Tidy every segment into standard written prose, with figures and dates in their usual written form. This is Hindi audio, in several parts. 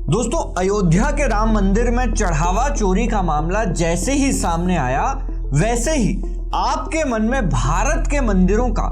दोस्तों, अयोध्या के राम मंदिर में चढ़ावा चोरी का मामला जैसे ही सामने आया, वैसे ही आपके मन में भारत के मंदिरों का,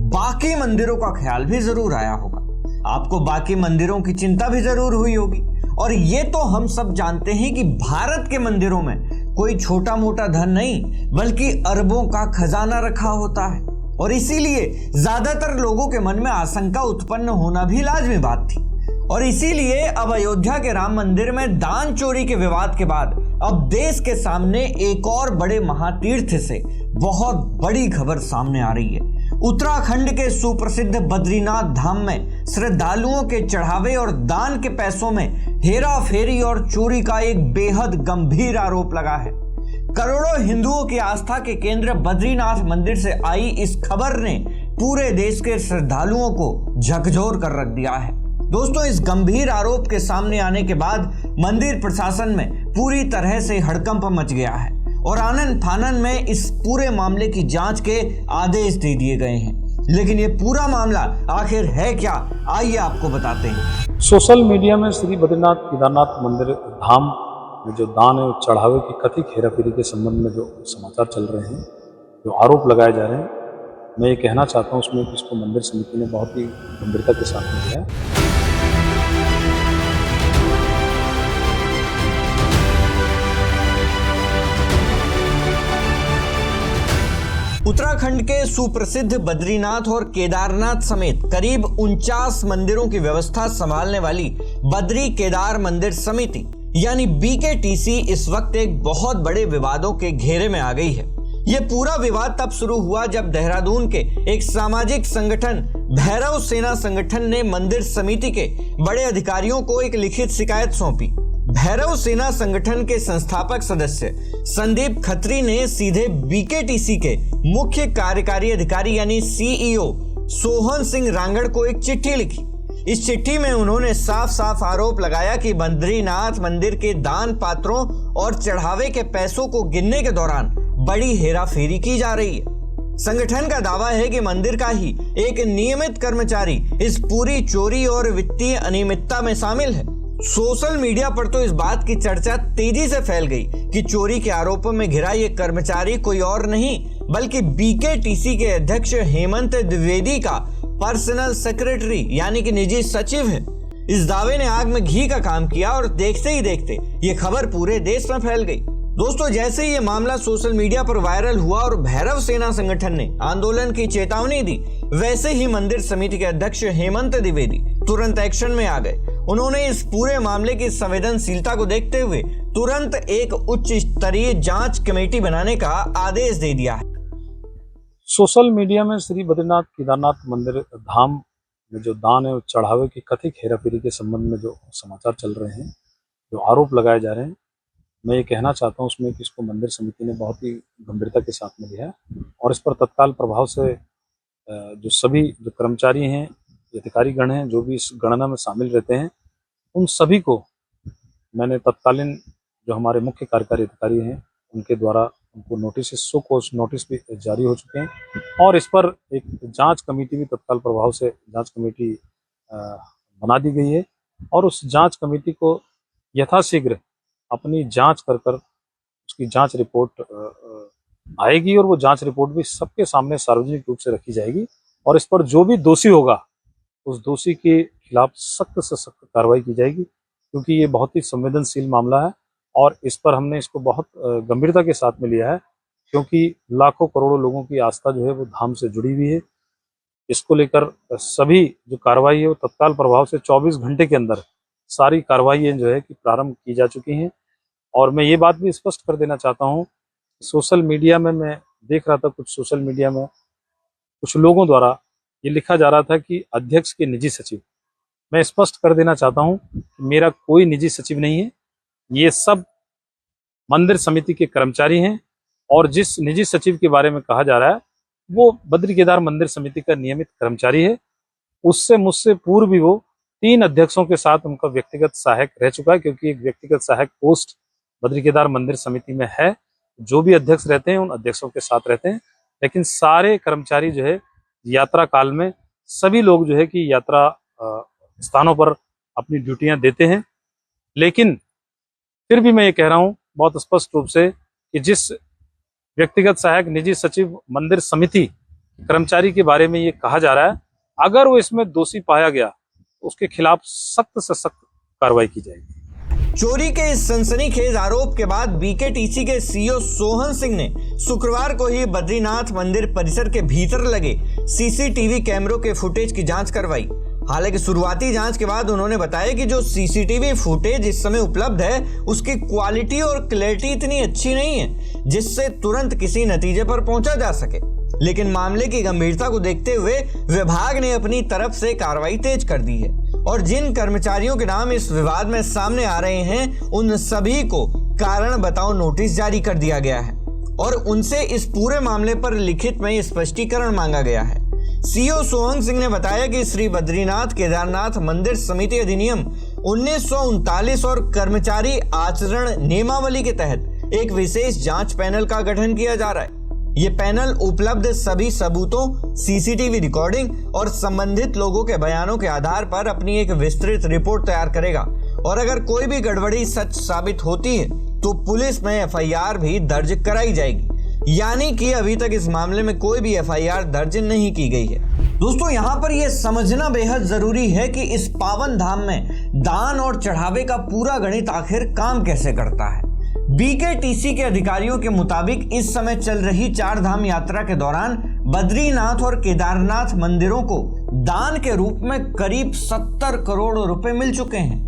बाकी मंदिरों का ख्याल भी जरूर आया होगा। आपको बाकी मंदिरों की चिंता भी जरूर हुई होगी। और ये तो हम सब जानते हैं कि भारत के मंदिरों में कोई छोटा मोटा धन नहीं, बल्कि अरबों का खजाना रखा होता है। और इसीलिए ज्यादातर लोगों के मन में आशंका उत्पन्न होना भी लाजमी बात थी। और इसीलिए अब अयोध्या के राम मंदिर में दान चोरी के विवाद के बाद अब देश के सामने एक और बड़े महातीर्थ से बहुत बड़ी खबर सामने आ रही है। उत्तराखंड के सुप्रसिद्ध बद्रीनाथ धाम में श्रद्धालुओं के चढ़ावे और दान के पैसों में हेरा फेरी और चोरी का एक बेहद गंभीर आरोप लगा है। करोड़ों हिंदुओं की आस्था के केंद्र बद्रीनाथ मंदिर से आई इस खबर ने पूरे देश के श्रद्धालुओं को झकझोर कर रख दिया है। दोस्तों, इस गंभीर आरोप के सामने आने के बाद मंदिर प्रशासन में पूरी तरह से हड़कंप मच गया है और आनन फानन में इस पूरे मामले की जांच के आदेश दे दिए गए हैं। लेकिन ये पूरा मामला आखिर है क्या, आइए आपको बताते हैं। सोशल मीडिया में श्री बद्रीनाथ केदारनाथ मंदिर धाम में जो दान है, चढ़ावे की कथित हेराफेरी के संबंध में जो समाचार चल रहे हैं, जो आरोप लगाए जा रहे हैं, मैं ये कहना चाहता हूँ उसमें कि इसको मंदिर समिति ने बहुत ही गंभीरता के साथ में लिया है। उत्तराखंड के सुप्रसिद्ध बद्रीनाथ और केदारनाथ समेत करीब 49 मंदिरों की व्यवस्था संभालने वाली बद्री केदार मंदिर समिति यानी BKTC इस वक्त एक बहुत बड़े विवादों के घेरे में आ गई है। यह पूरा विवाद तब शुरू हुआ जब देहरादून के एक सामाजिक संगठन भैरव सेना संगठन ने मंदिर समिति के बड़े अधिकारियों को एक लिखित शिकायत सौंपी। भैरव सेना संगठन के संस्थापक सदस्य संदीप खत्री ने सीधे BKTC के मुख्य कार्यकारी अधिकारी यानी CEO सोहन सिंह रांगड़ को एक चिट्ठी लिखी। इस चिट्ठी में उन्होंने साफ साफ आरोप लगाया कि बद्रीनाथ मंदिर के दान पात्रों और चढ़ावे के पैसों को गिनने के दौरान बड़ी हेराफेरी की जा रही है। संगठन का दावा है कि मंदिर का ही एक नियमित कर्मचारी इस पूरी चोरी और वित्तीय अनियमितता में शामिल है। सोशल मीडिया पर तो इस बात की चर्चा तेजी से फैल गई कि चोरी के आरोपों में घिरा ये कर्मचारी कोई और नहीं बल्कि BKTC के अध्यक्ष हेमंत द्विवेदी का पर्सनल सेक्रेटरी यानी कि निजी सचिव है। इस दावे ने आग में घी का काम किया और देखते ही देखते ये खबर पूरे देश में फैल गई। दोस्तों, जैसे ही ये मामला सोशल मीडिया पर वायरल हुआ और भैरव सेना संगठन ने आंदोलन की चेतावनी दी, वैसे ही मंदिर समिति के अध्यक्ष हेमंत द्विवेदी तुरंत एक्शन में आ गए। उन्होंने इस पूरे मामले की संवेदनशीलता को देखते हुए तुरंत एक उच्च स्तरीय जांच कमेटी बनाने का आदेश दे दिया है। सोशल मीडिया में श्री बद्रीनाथ केदारनाथ मंदिर धाम में जो दान है, चढ़ावे की कथित हेराफेरी के संबंध में जो समाचार चल रहे हैं, जो आरोप लगाए जा रहे हैं, मैं ये कहना चाहता हूँ उसमें कि इसको मंदिर समिति ने बहुत ही गंभीरता के साथ में लिया है और इस पर तत्काल प्रभाव से जो सभी जो कर्मचारी हैं, अधिकारीगण हैं, जो भी इस गणना में शामिल रहते हैं, उन सभी को मैंने तत्कालीन जो हमारे मुख्य कार्यकारी अधिकारी हैं उनके द्वारा उनको नोटिस, सो कोर्स नोटिस भी जारी हो चुके हैं और इस पर एक जांच कमेटी भी तत्काल प्रभाव से जांच कमेटी बना दी गई है और उस जांच कमेटी को यथाशीघ्र अपनी जांच कर उसकी जांच रिपोर्ट आएगी और वो जांच रिपोर्ट भी सबके सामने सार्वजनिक रूप से रखी जाएगी और इस पर जो भी दोषी होगा उस दोषी के खिलाफ सख्त से सख्त कार्रवाई की जाएगी, क्योंकि ये बहुत ही संवेदनशील मामला है और इस पर हमने इसको बहुत गंभीरता के साथ में लिया है, क्योंकि लाखों करोड़ों लोगों की आस्था जो है वो धाम से जुड़ी हुई है। इसको लेकर सभी जो कार्रवाई है वो तत्काल प्रभाव से 24 घंटे के अंदर सारी कार्रवाइयाँ जो है कि प्रारंभ की जा चुकी हैं। और मैं ये बात भी स्पष्ट कर देना चाहता हूँ, सोशल मीडिया में मैं देख रहा था, कुछ सोशल मीडिया में कुछ लोगों द्वारा ये लिखा जा रहा था कि अध्यक्ष के निजी सचिव। मैं स्पष्ट कर देना चाहता हूँ कि मेरा कोई निजी सचिव नहीं है, ये सब मंदिर समिति के कर्मचारी हैं और जिस निजी सचिव के बारे में कहा जा रहा है वो बद्री केदार मंदिर समिति का नियमित कर्मचारी है। उससे मुझसे पूर्व भी वो 3 अध्यक्षों के साथ उनका व्यक्तिगत सहायक रह चुका है, क्योंकि एक व्यक्तिगत सहायक पोस्ट बद्री केदार मंदिर समिति में है। जो भी अध्यक्ष रहते हैं उन अध्यक्षों के साथ रहते हैं, लेकिन सारे कर्मचारी जो है यात्रा काल में सभी लोग जो है कि यात्रा स्थानों पर अपनी ड्यूटियां देते हैं लेकिन फिर भी मैं ये कह रहा हूं बहुत स्पष्ट रूप से कि जिस व्यक्तिगत सहायक निजी सचिव मंदिर समिति कर्मचारी के बारे में ये कहा जा रहा है, अगर वो इसमें दोषी पाया गया तो उसके खिलाफ सख्त से सख्त कार्रवाई की जाएगी। चोरी के इस सनसनीखेज आरोप के बाद बीकेटीसी के सीईओ सोहन सिंह ने शुक्रवार को ही बद्रीनाथ मंदिर परिसर के भीतर लगे सीसीटीवी कैमरों के फुटेज की जांच करवाई। हालांकि शुरुआती जांच के बाद उन्होंने बताया कि जो सीसीटीवी फुटेज इस समय उपलब्ध है उसकी क्वालिटी और क्लैरिटी इतनी अच्छी नहीं है जिससे तुरंत किसी नतीजे पर पहुंचा जा सके। लेकिन मामले की गंभीरता को देखते हुए विभाग ने अपनी तरफ से कार्रवाई तेज कर दी है और जिन कर्मचारियों के नाम इस विवाद में सामने आ रहे हैं उन सभी को कारण बताओ नोटिस जारी कर दिया गया है और उनसे इस पूरे मामले पर लिखित में स्पष्टीकरण मांगा गया है। सीईओ सोहन सिंह ने बताया कि श्री बद्रीनाथ केदारनाथ मंदिर समिति अधिनियम 1939 और कर्मचारी आचरण नियमावली के तहत एक विशेष जांच पैनल का गठन किया जा रहा है। ये पैनल उपलब्ध सभी सबूतों, सीसीटीवी रिकॉर्डिंग और संबंधित लोगों के बयानों के आधार पर अपनी एक विस्तृत रिपोर्ट तैयार करेगा और अगर कोई भी गड़बड़ी सच साबित होती है तो पुलिस में एफआईआर भी दर्ज कराई जाएगी। यानी कि अभी तक इस मामले में कोई भी एफआईआर दर्ज नहीं की गई है। दोस्तों, यहाँ पर यह समझना बेहद जरूरी है कि इस पावन धाम में दान और चढ़ावे का पूरा गणित आखिर काम कैसे करता है। बीकेटीसी के अधिकारियों के मुताबिक इस समय चल रही 4 धाम यात्रा के दौरान बद्रीनाथ और केदारनाथ मंदिरों को दान के रूप में करीब 70 करोड़ रुपए मिल चुके हैं।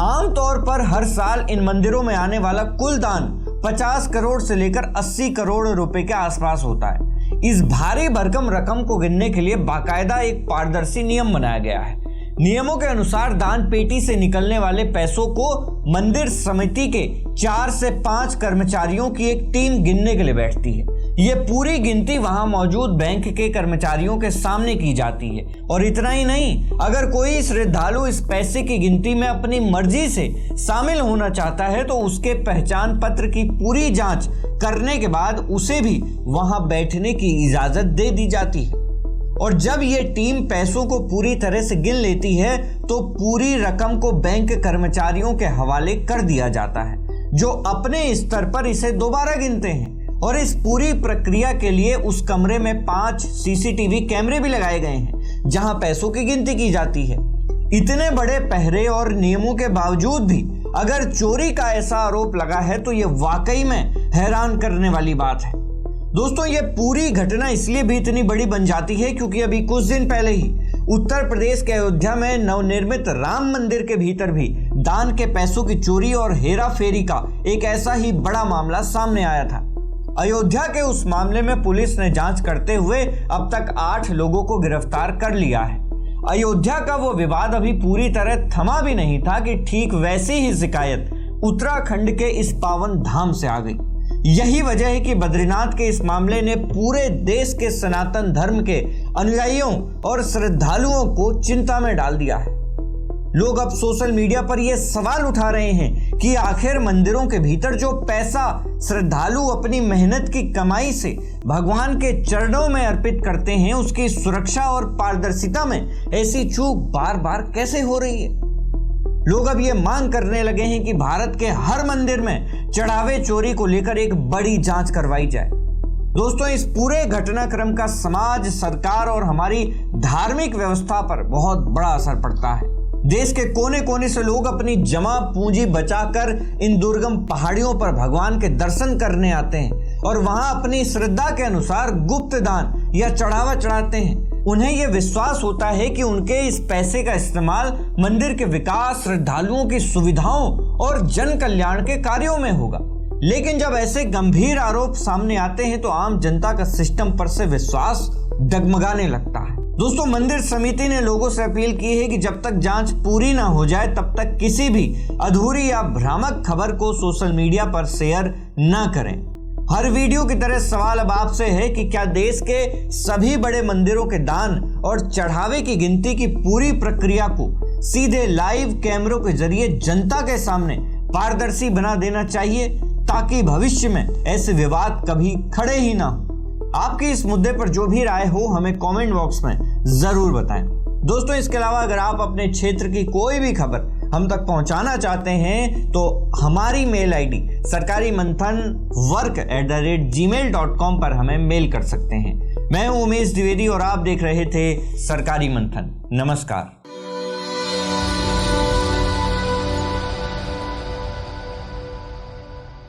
आमतौर पर हर साल इन मंदिरों में आने वाला कुल दान 50 करोड़ से लेकर 80 करोड़ रुपए के आसपास होता है। इस भारी भरकम रकम को गिनने के लिए बाकायदा एक पारदर्शी नियम बनाया गया है। नियमों के अनुसार दान पेटी से निकलने वाले पैसों को मंदिर समिति के 4 से 5 कर्मचारियों की एक टीम गिनने के लिए बैठती है। ये पूरी गिनती वहां मौजूद बैंक के कर्मचारियों के सामने की जाती है और इतना ही नहीं, अगर कोई श्रद्धालु इस पैसे की गिनती में अपनी मर्जी से शामिल होना चाहता है तो उसके पहचान पत्र की पूरी जांच करने के बाद उसे भी वहां बैठने की इजाजत दे दी जाती है। और जब ये टीम पैसों को पूरी तरह से गिन लेती है तो पूरी रकम को बैंक कर्मचारियों के हवाले कर दिया जाता है जो अपने स्तर पर इसे दोबारा गिनते हैं। और इस पूरी प्रक्रिया के लिए उस कमरे में 5 सीसीटीवी कैमरे भी लगाए गए हैं जहां पैसों की गिनती की जाती है। इतने बड़े पहरे और नियमों के बावजूद भी अगर चोरी का ऐसा आरोप लगा है तो ये वाकई में हैरान करने वाली बात है। दोस्तों, ये पूरी घटना इसलिए भी इतनी बड़ी बन जाती है क्योंकि अभी कुछ दिन पहले ही उत्तर प्रदेश के अयोध्या में नवनिर्मित राम मंदिर के भीतर भी दान के पैसों की चोरी और हेरा फेरी का एक ऐसा ही बड़ा मामला सामने आया था। अयोध्या के उस मामले में पुलिस ने जांच करते हुए अब तक 8 लोगों को गिरफ्तार कर लिया है। अयोध्या का वो विवाद अभी पूरी तरह थमा भी नहीं था कि ठीक वैसी ही शिकायत उत्तराखंड के इस पावन धाम से आ गई। यही वजह है कि बद्रीनाथ के इस मामले ने पूरे देश के सनातन धर्म के अनुयायियों और श्रद्धालुओं को चिंता में डाल दिया है। लोग अब सोशल मीडिया पर यह सवाल उठा रहे हैं कि आखिर मंदिरों के भीतर जो पैसा श्रद्धालु अपनी मेहनत की कमाई से भगवान के चरणों में अर्पित करते हैं उसकी सुरक्षा और पारदर्शिता में ऐसी चूक बार बार कैसे हो रही है। लोग अब ये मांग करने लगे हैं कि भारत के हर मंदिर में चढ़ावे चोरी को लेकर एक बड़ी जांच करवाई जाए। दोस्तों, इस पूरे घटनाक्रम का समाज, सरकार और हमारी धार्मिक व्यवस्था पर बहुत बड़ा असर पड़ता है। देश के कोने कोने से लोग अपनी जमा पूंजी बचाकर इन दुर्गम पहाड़ियों पर भगवान के दर्शन करने आते हैं और वहां अपनी श्रद्धा के अनुसार गुप्त दान या चढ़ावा चढ़ाते हैं। उन्हें यह विश्वास होता है कि उनके इस पैसे का इस्तेमाल मंदिर के विकास, श्रद्धालुओं की सुविधाओं और जन कल्याण के कार्यों में होगा। लेकिन जब ऐसे गंभीर आरोप सामने आते हैं तो आम जनता का सिस्टम पर से विश्वास डगमगाने लगता है। दोस्तों, मंदिर समिति ने लोगों से अपील की है कि जब तक जांच पूरी ना हो जाए तब तक किसी भी अधूरी या भ्रामक खबर को सोशल मीडिया पर शेयर ना करें। हर वीडियो की तरह सवाल अब आपसे है कि क्या देश के सभी बड़े मंदिरों के दान और चढ़ावे की गिनती की पूरी प्रक्रिया को सीधे लाइव कैमरों के जरिए जनता के सामने पारदर्शी बना देना चाहिए ताकि भविष्य में ऐसे विवाद कभी खड़े ही ना हो। आपकी इस मुद्दे पर जो भी राय हो हमें कमेंट बॉक्स में जरूर बताएं। दोस्तों, इसके अलावा अगर आप अपने क्षेत्र की कोई भी खबर हम तक पहुंचाना चाहते हैं तो हमारी मेल आईडी sarkariManthan@gmail.com पर हमें मेल कर सकते हैं। मैं हूं उमेश द्विवेदी और आप देख रहे थे सरकारी मंथन। नमस्कार।